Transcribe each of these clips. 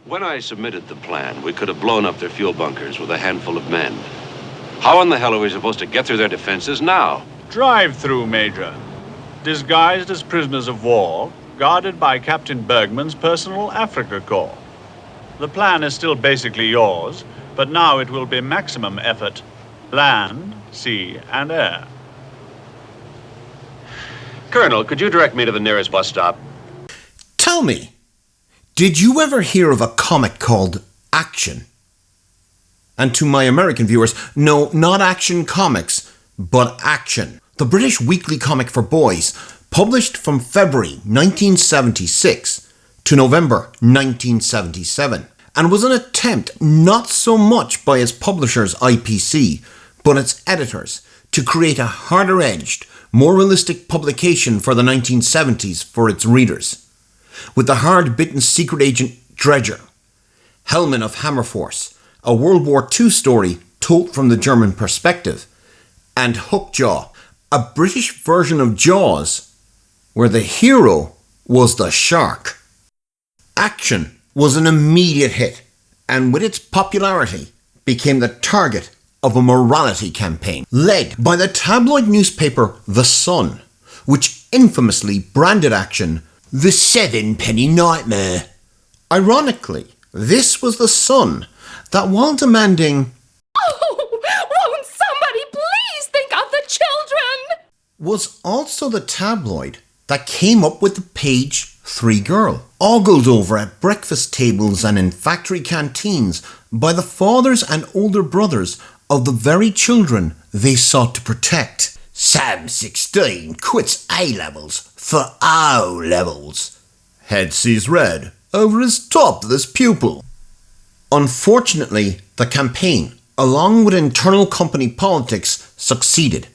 When I submitted the plan, we could have blown up their fuel bunkers with a handful of men. How in the hell are we supposed to get through their defenses now? Drive-through, Major. Disguised as prisoners of war, guarded by Captain Bergman's personal Africa Corps. The plan is still basically yours, but now it will be maximum effort. Land, sea, and air. Colonel, could you direct me to the nearest bus stop? Tell me, did you ever hear of a comic called Action? And to my American viewers, no, not Action Comics, but Action. The British weekly comic for boys, published from February 1976 to November 1977, and was an attempt not so much by its publishers IPC, but its editors, to create a harder-edged, more realistic publication for the 1970s for its readers. With the hard-bitten secret agent Dredger, Hellman of Hammerforce, a World War II story told from the German perspective, and Hookjaw, a British version of Jaws, where the hero was the shark. Action was an immediate hit, and with its popularity, became the target of a morality campaign, led by the tabloid newspaper The Sun, which infamously branded Action the Seven-Penny Nightmare. Ironically, this was The Sun that, while demanding, "Oh, won't somebody please think of the children?" was also the tabloid that came up with the page 3 girl, ogled over at breakfast tables and in factory canteens by the fathers and older brothers of the very children they sought to protect. Sam 16 quits A-levels for O-levels. Head sees red over his topless pupil. Unfortunately, the campaign, along with internal company politics, succeeded,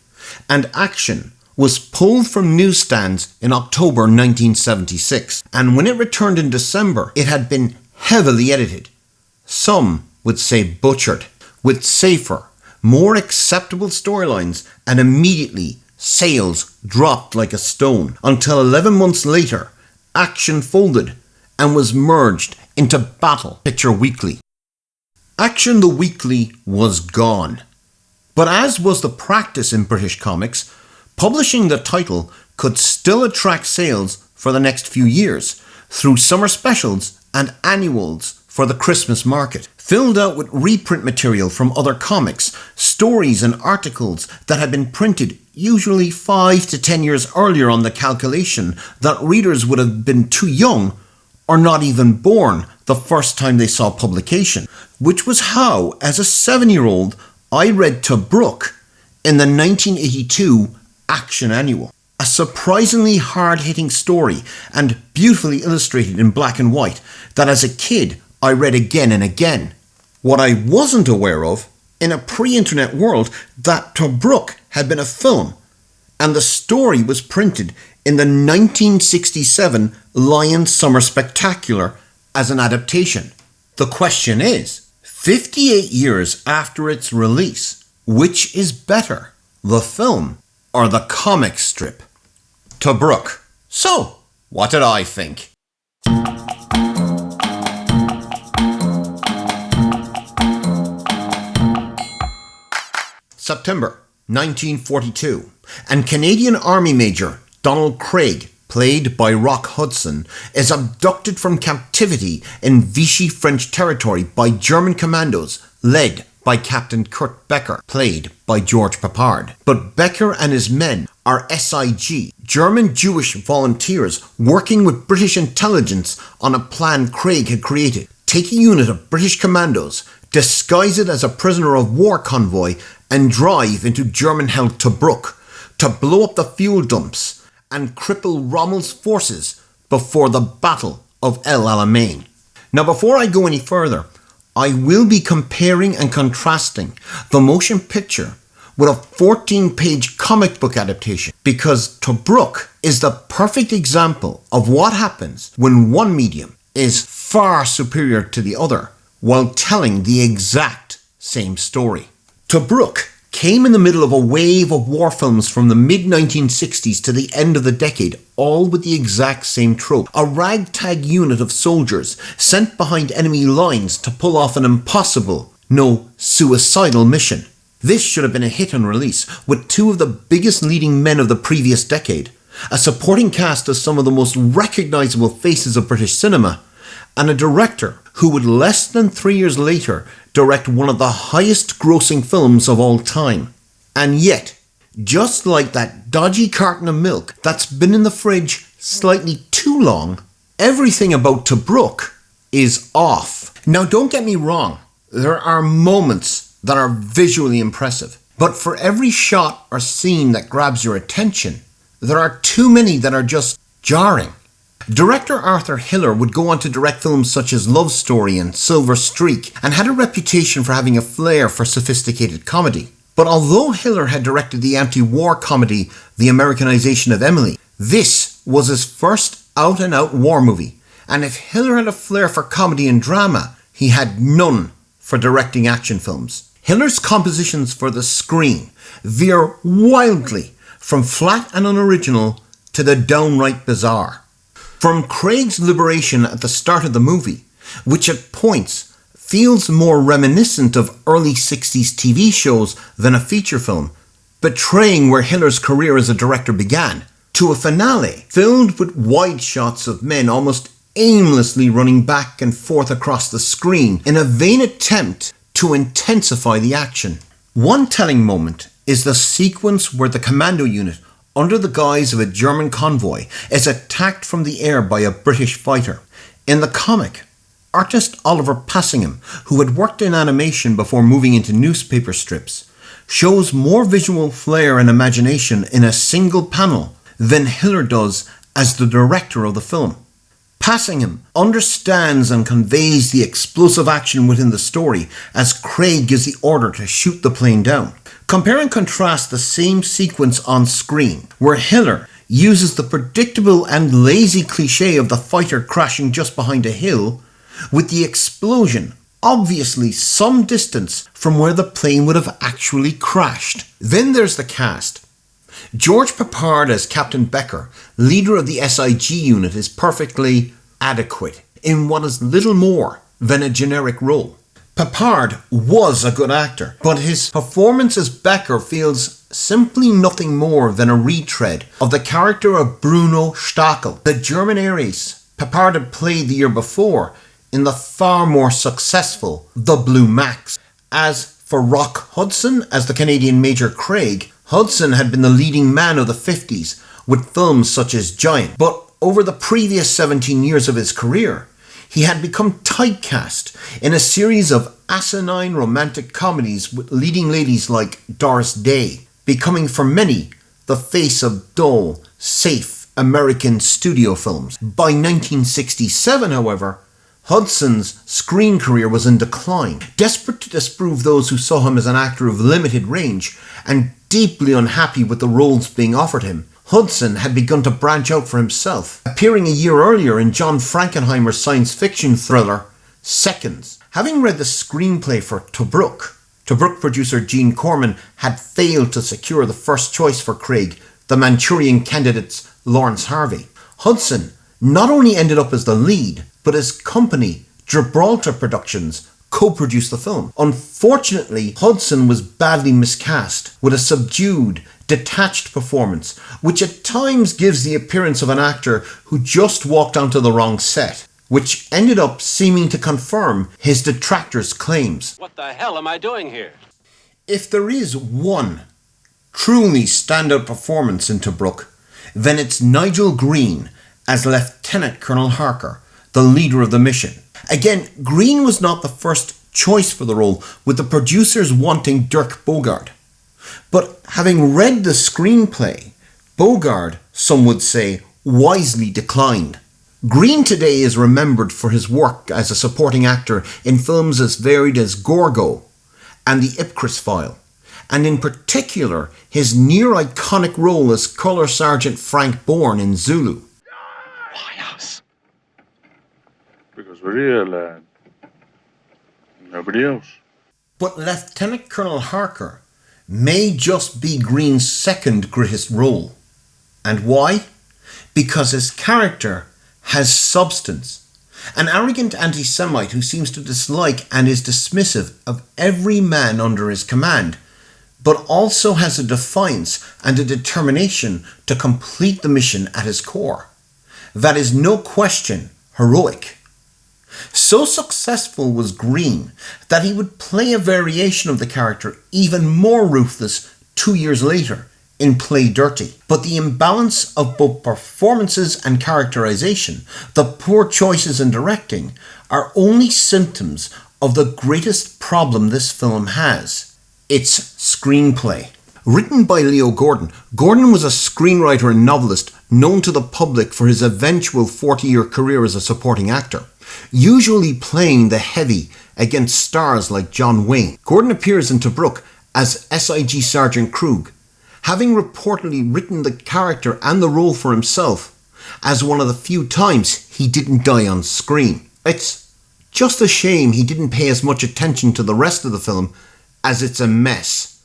and Action was pulled from newsstands in October 1976, and when it returned in December, it had been heavily edited. Some would say butchered, with safer, more acceptable storylines, and immediately sales dropped like a stone, until 11 months later, Action folded and was merged into Battle Picture Weekly. Action the Weekly was gone, but as was the practice in British comics, publishing the title could still attract sales for the next few years through summer specials and annuals for the Christmas market, filled out with reprint material from other comics, stories and articles that had been printed usually 5 to 10 years earlier on the calculation that readers would have been too young or not even born the first time they saw publication, which was how, as a 7-year-old, I read Tobruk in the 1982 Action Annual. A surprisingly hard-hitting story and beautifully illustrated in black and white that as a kid I read again and again. What I wasn't aware of, in a pre-internet world, that Tobruk had been a film, and the story was printed in the 1967 Lion Summer Spectacular as an adaptation. The question is, 58 years after its release, which is better, the film or the comic strip? Tobruk. So, what did I think? September 1942, and Canadian Army Major Donald Craig, played by Rock Hudson, is abducted from captivity in Vichy French territory by German commandos led by Captain Kurt Becker, played by George Peppard. But Becker and his men are SIG, German Jewish volunteers working with British intelligence on a plan Craig had created. Take a unit of British commandos, disguise it as a prisoner of war convoy, and drive into German-held Tobruk to blow up the fuel dumps and cripple Rommel's forces before the Battle of El Alamein. Now, before I go any further, I will be comparing and contrasting the motion picture with a 14-page comic book adaptation, because Tobruk is the perfect example of what happens when one medium is far superior to the other while telling the exact same story. Tobruk came in the middle of a wave of war films from the mid-1960s to the end of the decade, all with the exact same trope. A ragtag unit of soldiers sent behind enemy lines to pull off an impossible, no, suicidal mission. This should have been a hit on release, with two of the biggest leading men of the previous decade, a supporting cast of some of the most recognisable faces of British cinema, and a director who would less than 3 years later direct one of the highest grossing films of all time. And yet, just like that dodgy carton of milk that's been in the fridge slightly too long, everything about Tobruk is off. Now don't get me wrong, there are moments that are visually impressive, but for every shot or scene that grabs your attention, there are too many that are just jarring. Director Arthur Hiller would go on to direct films such as Love Story and Silver Streak, and had a reputation for having a flair for sophisticated comedy. But although Hiller had directed the anti-war comedy The Americanization of Emily, this was his first out-and-out war movie, and if Hiller had a flair for comedy and drama, he had none for directing action films. Hiller's compositions for the screen veer wildly from flat and unoriginal to the downright bizarre. From Craig's liberation at the start of the movie, which at points feels more reminiscent of early 60s TV shows than a feature film, betraying where Hiller's career as a director began, to a finale filled with wide shots of men almost aimlessly running back and forth across the screen in a vain attempt to intensify the action. One telling moment is the sequence where the commando unit, under the guise of a German convoy, is attacked from the air by a British fighter. In the comic, artist Oliver Passingham, who had worked in animation before moving into newspaper strips, shows more visual flair and imagination in a single panel than Hiller does as the director of the film. Passingham understands and conveys the explosive action within the story as Craig gives the order to shoot the plane down. Compare and contrast the same sequence on screen, where Hiller uses the predictable and lazy cliché of the fighter crashing just behind a hill, with the explosion obviously some distance from where the plane would have actually crashed. Then there's the cast. George Peppard as Captain Becker, leader of the SIG unit, is perfectly adequate in what is little more than a generic role. Peppard was a good actor, but his performance as Becker feels simply nothing more than a retread of the character of Bruno Stachel, the German air ace Peppard had played the year before in the far more successful The Blue Max. As for Rock Hudson as the Canadian Major Craig, Hudson had been the leading man of the 50s with films such as Giant, but over the previous 17 years of his career, he had become typecast in a series of asinine romantic comedies with leading ladies like Doris Day, becoming for many the face of dull, safe American studio films. By 1967, however, Hudson's screen career was in decline. Desperate to disprove those who saw him as an actor of limited range and deeply unhappy with the roles being offered him, Hudson had begun to branch out for himself, appearing a year earlier in John Frankenheimer's science fiction thriller, Seconds. Having read the screenplay for Tobruk producer Gene Corman had failed to secure the first choice for Craig, the Manchurian candidate's Lawrence Harvey. Hudson not only ended up as the lead, but his company, Gibraltar Productions, co-produced the film. Unfortunately, Hudson was badly miscast, with a subdued, detached performance, which at times gives the appearance of an actor who just walked onto the wrong set, which ended up seeming to confirm his detractors' claims. What the hell am I doing here? If there is one truly standout performance in Tobruk, then it's Nigel Green as Lieutenant Colonel Harker, the leader of the mission. Again, Green was not the first choice for the role, with the producers wanting Dirk Bogarde. But having read the screenplay, Bogarde, some would say, wisely declined. Green today is remembered for his work as a supporting actor in films as varied as Gorgo and The Ipcris File, and in particular his near-iconic role as Colour Sergeant Frank Bourne in Zulu. Why us? Because we're here, lad. Nobody else. But Lieutenant Colonel Harker may just be Green's second greatest role. And why? Because his character has substance. An arrogant anti-Semite who seems to dislike and is dismissive of every man under his command, but also has a defiance and a determination to complete the mission at his core. That is no question heroic. So successful was Green that he would play a variation of the character even more ruthless 2 years later in Play Dirty. But the imbalance of both performances and characterization, the poor choices in directing, are only symptoms of the greatest problem this film has: its screenplay. Written by Leo Gordon, Gordon was a screenwriter and novelist known to the public for his eventual 40-year career as a supporting actor, usually playing the heavy against stars like John Wayne. Gordon appears in Tobruk as SIG Sergeant Krug, having reportedly written the character and the role for himself as one of the few times he didn't die on screen. It's just a shame he didn't pay as much attention to the rest of the film, as it's a mess.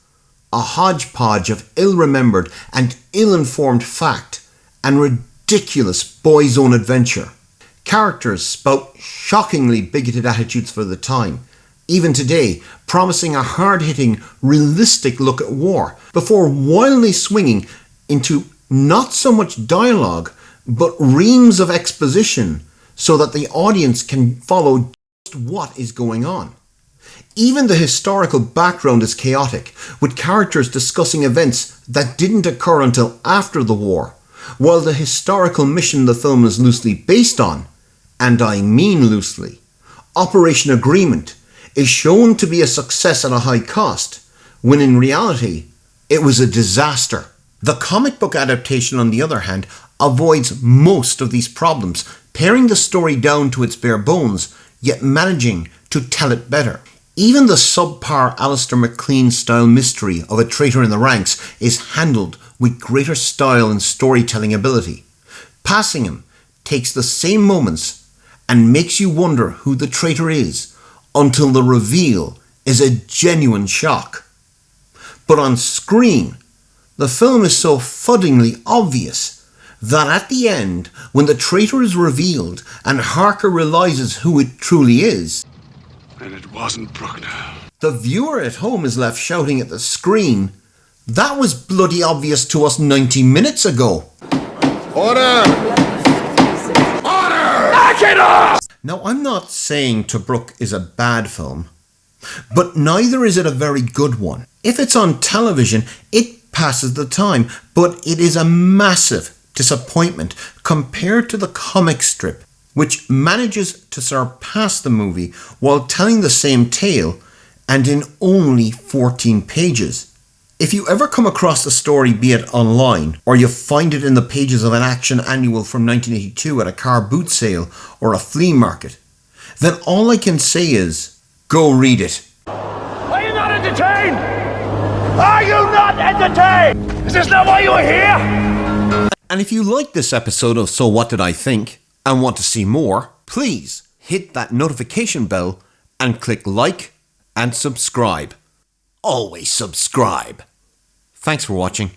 A hodgepodge of ill-remembered and ill-informed fact and ridiculous boys' own adventure. Characters spout shockingly bigoted attitudes for the time, even today, promising a hard-hitting, realistic look at war, before wildly swinging into not so much dialogue, but reams of exposition so that the audience can follow just what is going on. Even the historical background is chaotic, with characters discussing events that didn't occur until after the war, while the historical mission the film is loosely based on, and I mean loosely, Operation Agreement, is shown to be a success at a high cost, when in reality it was a disaster. The comic book adaptation, on the other hand, avoids most of these problems, paring the story down to its bare bones, yet managing to tell it better. Even the subpar Alistair MacLean-style mystery of a traitor in the ranks is handled with greater style and storytelling ability. Passing him takes the same moments and makes you wonder who the traitor is, until the reveal is a genuine shock. But on screen, the film is so fuddingly obvious that at the end, when the traitor is revealed and Harker realises who it truly is, And it wasn't Bruckner. the viewer at home is left shouting at the screen, "That was bloody obvious to us 90 minutes ago." Order! Now, I'm not saying Tobruk is a bad film, but neither is it a very good one. If it's on television, it passes the time, but it is a massive disappointment compared to the comic strip, which manages to surpass the movie while telling the same tale and in only 14 pages. If you ever come across the story, be it online, or you find it in the pages of an action annual from 1982 at a car boot sale or a flea market, then all I can say is, go read it. Are you not entertained? Are you not entertained? Is this not why you are here? And if you like this episode of So What Did I Think and want to see more, please hit that notification bell and click like and subscribe. Always subscribe. Thanks for watching.